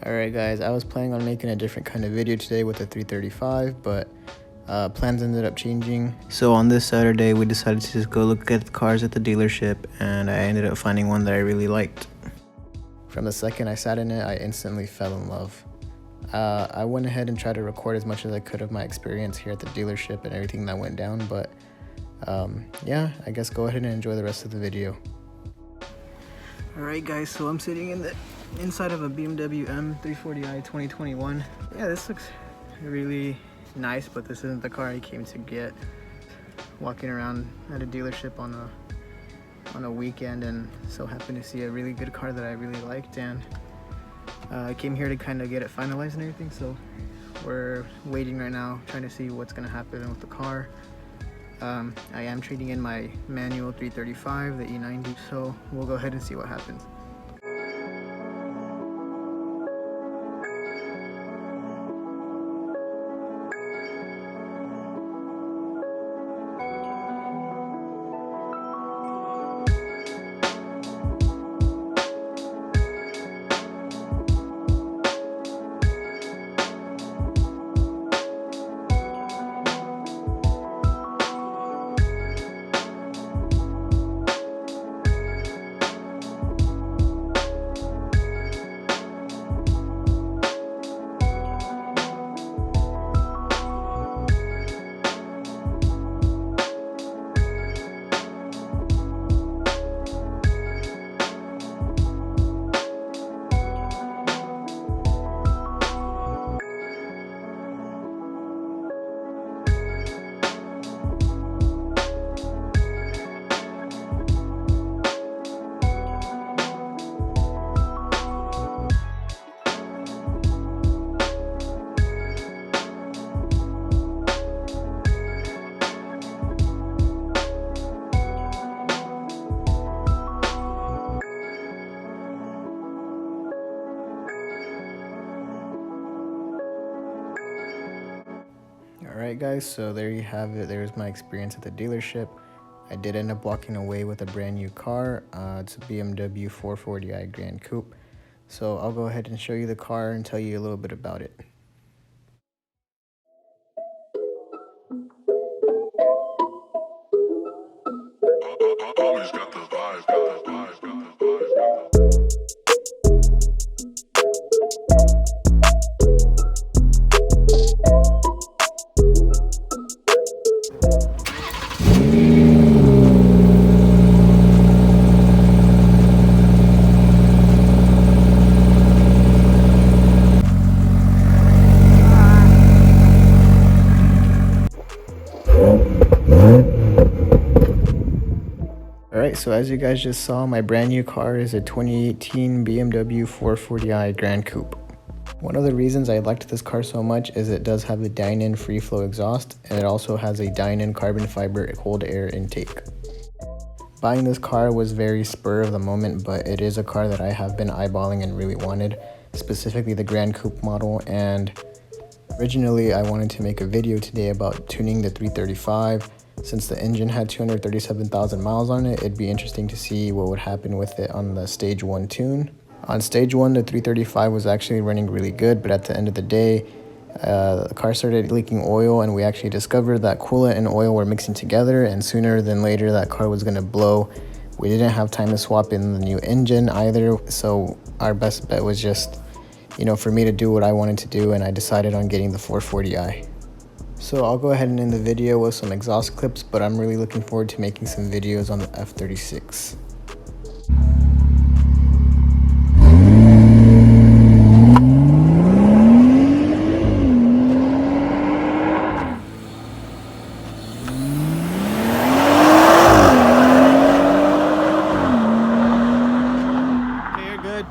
Alright guys, I was planning on making a different kind of video today with the 335, but plans ended up changing. So on this Saturday, we decided to just go look at the cars at the dealership, and I ended up finding one that I really liked. From the second I sat in it, I instantly fell in love. I went ahead and tried to record as much as I could of my experience here at the dealership and everything that went down, but yeah, I guess go ahead and enjoy the rest of the video. Alright guys, so I'm sitting in the inside of a BMW M340i 2021. Yeah, this looks really nice, but this isn't the car I came to get. Walking around at a dealership on a weekend, and so happened to see a really good car that I really liked, and I came here to kind of get it finalized and everything. So we're waiting right now, trying to see what's gonna happen with the car. I am trading in my manual 335, the E90, so we'll go ahead and see what happens. Alright guys, so there you have it. There's my experience at the dealership. I did end up walking away with a brand new car. It's a BMW 440i Grand Coupe. So I'll go ahead and show you the car and tell you a little bit about it. Always got the vibe, got the vibe, got the vibe, got the vibe. Alright, so as you guys just saw, my brand new car is a 2018 BMW 440i Grand Coupe. One of the reasons I liked this car so much is it does have a dine-in free flow exhaust, and it also has a dine-in carbon fiber cold air intake. Buying this car was very spur of the moment, but it is a car that I have been eyeballing and really wanted, specifically the Grand Coupe model. And originally I wanted to make a video today about tuning the 335. Since the engine had 237,000 miles on it, it'd be interesting to see what would happen with it on the stage 1 tune. On stage 1, the 335 was actually running really good, but at the end of the day, the car started leaking oil, and we actually discovered that coolant and oil were mixing together, and sooner than later that car was going to blow. We didn't have time to swap in the new engine either, so our best bet was just, for me to do what I wanted to do, and I decided on getting the 440i. So I'll go ahead and end the video with some exhaust clips, but I'm really looking forward to making some videos on the F36. Okay, you're good.